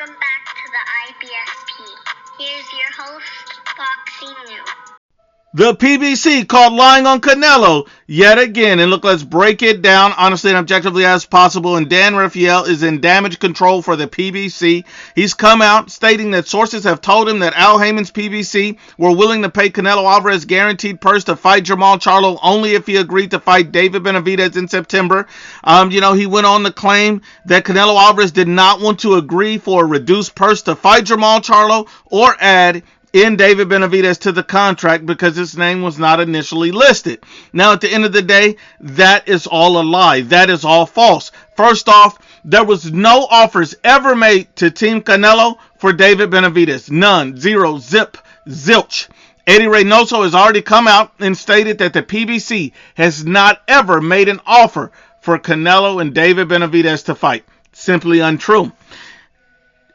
Welcome back to the IBFP. Here's your host, Foxy New. The PBC caught lying on Canelo yet again. And look, let's break it down honestly and objectively as possible. And Dan Rafael is in damage control for the PBC. He's come out stating that sources have told him that Al Haymon's PBC were willing to pay Canelo Alvarez guaranteed purse to fight Jermall Charlo only if he agreed to fight David Benavidez in September. He went on to claim that Canelo Alvarez did not want to agree for a reduced purse to fight Jermall Charlo or add in David Benavidez to the contract because his name was not initially listed. Now, at the end of the day, that is all a lie. That is all false. First off, there was no offers ever made to Team Canelo for David Benavidez. None. Zero. Zip. Zilch. Eddie Reynoso has already come out and stated that the PBC has not ever made an offer for Canelo and David Benavidez to fight. Simply untrue.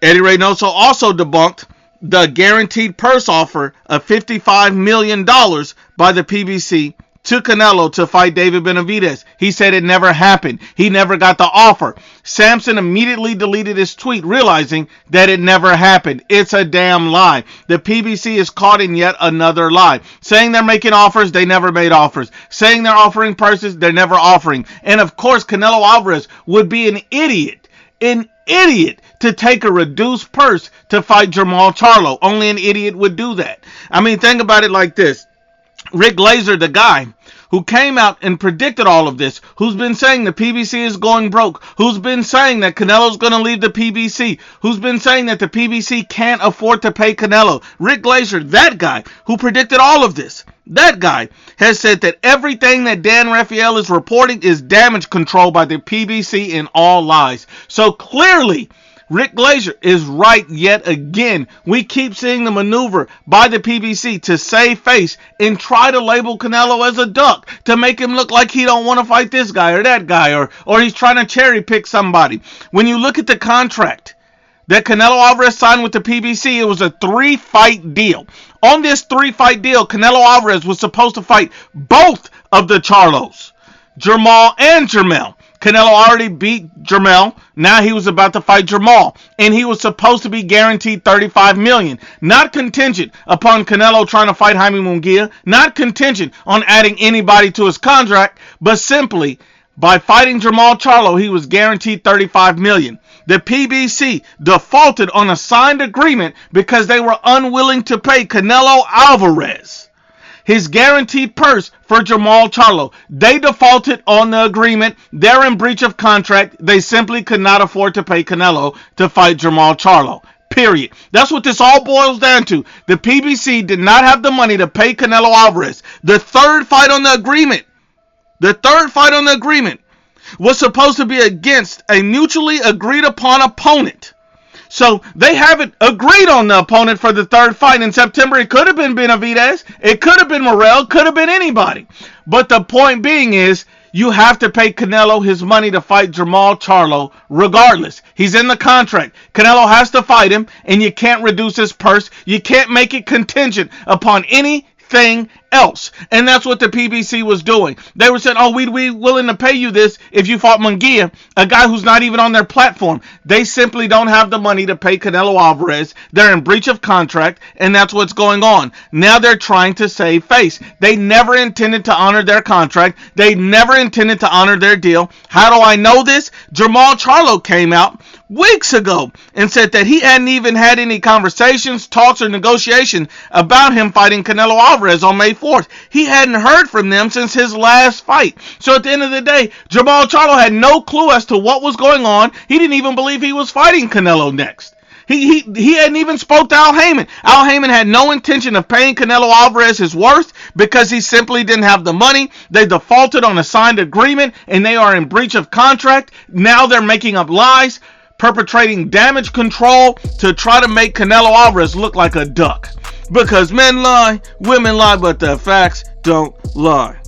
Eddie Reynoso also debunked the guaranteed purse offer of $55 million by the PBC to Canelo to fight David Benavidez. He said it never happened. He never got the offer. Sampson immediately deleted his tweet, realizing that it never happened. It's a damn lie. The PBC is caught in yet another lie. Saying they're making offers, they never made offers. Saying they're offering purses, they're never offering. And of course, Canelo Alvarez would be an idiot to take a reduced purse to fight Jermall Charlo. Only an idiot would do that. I mean, think about it like this. Rick Glazer, the guy who came out and predicted all of this, who's been saying the PBC is going broke, who's been saying that Canelo's going to leave the PBC, who's been saying that the PBC can't afford to pay Canelo. Rick Glazer, that guy who predicted all of this, that guy has said that everything that Dan Rafael is reporting is damage control by the PBC in all lies. So clearly, Rick Glazer is right yet again. We keep seeing the maneuver by the PBC to save face and try to label Canelo as a duck to make him look like he don't want to fight this guy or that guy or he's trying to cherry pick somebody. When you look at the contract that Canelo Alvarez signed with the PBC, it was a 3-fight deal. On this 3-fight deal, Canelo Alvarez was supposed to fight both of the Charlos, Jermall and Jermell. Canelo already beat Jermell. Now he was about to fight Jermall. And he was supposed to be guaranteed $35 million. Not contingent upon Canelo trying to fight Jaime Munguia. Not contingent on adding anybody to his contract. But simply, by fighting Jermall Charlo, he was guaranteed $35 million. The PBC defaulted on a signed agreement because they were unwilling to pay Canelo Alvarez his guaranteed purse for Jermall Charlo. They defaulted on the agreement. They're in breach of contract. They simply could not afford to pay Canelo to fight Jermall Charlo. Period. That's what this all boils down to. The PBC did not have the money to pay Canelo Alvarez. The third fight on the agreement was supposed to be against a mutually agreed upon opponent. So they haven't agreed on the opponent for the third fight in September. It could have been Benavidez. It could have been Morrell. Could have been anybody. But the point being is you have to pay Canelo his money to fight Jermall Charlo regardless. He's in the contract. Canelo has to fight him, and you can't reduce his purse. You can't make it contingent upon anything else. And that's what the PBC was doing. They were saying, we'd be willing to pay you this if you fought Munguia, a guy who's not even on their platform. They simply don't have the money to pay Canelo Alvarez. They're in breach of contract, and that's what's going on. Now they're trying to save face. They never intended to honor their contract. They never intended to honor their deal. How do I know this? Jermall Charlo came out weeks ago and said that he hadn't even had any conversations, talks, or negotiation about him fighting Canelo Alvarez on May 4th. He hadn't heard from them since his last fight. So at the end of the day, Jermall Charlo had no clue as to what was going on. He didn't even believe he was fighting Canelo next. He hadn't even spoke to Al Haymon. Al Haymon had no intention of paying Canelo Alvarez his worth because he simply didn't have the money. They defaulted on a signed agreement, and they are in breach of contract. Now they're making up lies, perpetrating damage control to try to make Canelo Alvarez look like a duck. Because men lie, women lie, but the facts don't lie.